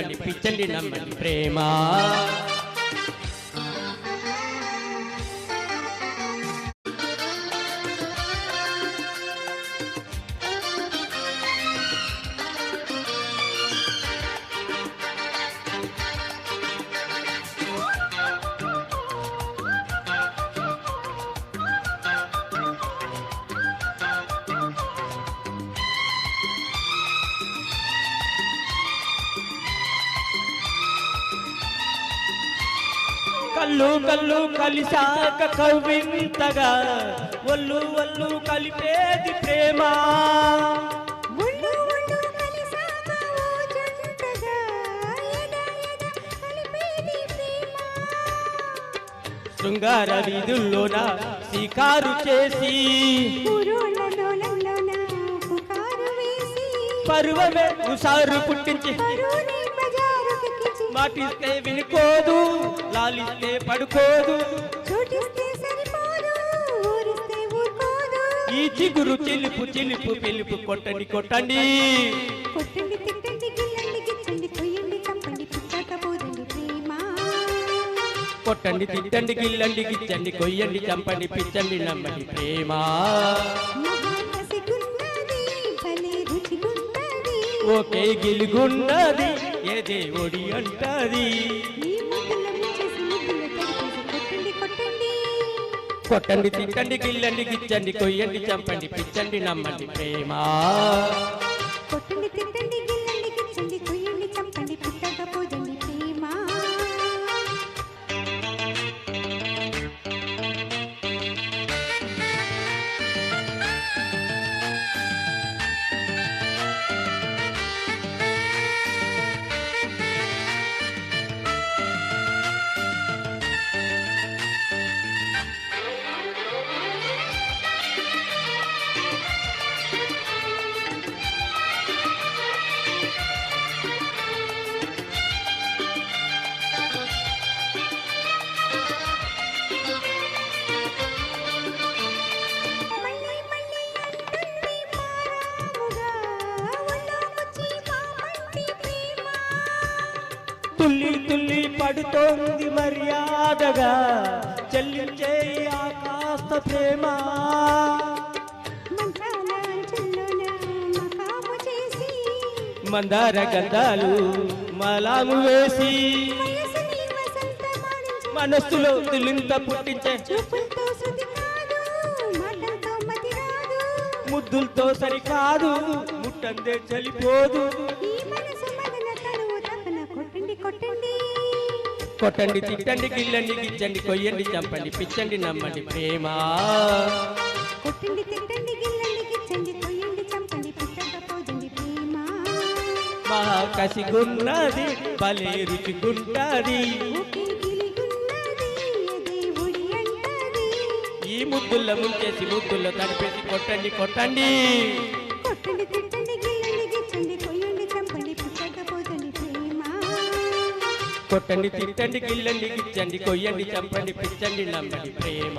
చంపండి పిచ్చండి నమ్మండి ప్రేమ. కళ్ళు కళ్ళు కలిసాక కవ్వింతగా ఒళ్ళు ఒళ్ళు కలిపేది ప్రేమ. శృంగార వీధుల్లోన శికారు చేసి పరువమే ఉసారు పుట్టించి మాటిస్తే వినుకోదు, లాలిస్తే పడుకోదు, ఈ చిగురు చిలుపు చిలుపు పిలుపు కొట్టండి కొట్టండి కొట్టండి తిట్టండి గిల్లండి గిచ్చండి కొయ్యండి చంపండి పిచ్చండి నమ్మండి ప్రేమ. ఓకే గిలుగున్నది ఏ దేవుడి అంటది. కొట్టండి తిట్టండి గిల్లండి గిచ్చండి కొయ్యండి చంపండి పిచ్చండి నమ్మండి ప్రేమ. తుల్లి తుల్లి పడుతోంది మర్యాదగా చెల్లించే ఆకాశ ప్రేమ. మందార గంధాలు మలాము వేసి మనస్సులో తులింత పుట్టించే ముద్దులతో సరికాదు ముట్టందే చలిపోదు. కొట్టండి తిట్టండి గిల్లండి గిచ్చండి కొయ్యండి చంపండి పిచ్చండి నమ్మండి ప్రేమ. మా కసిగున్నది భలే రుచిగుంటది, ఈ ముద్దుల్ల ముంచేసి ముద్దుల్లో తడిపేసి కొట్టండి కొట్టండి కొట్టండి తిట్టండి గిల్లండి గిచ్చండి కొయ్యండి చంపండి పిచ్చండి నమ్మండి ప్రేమ.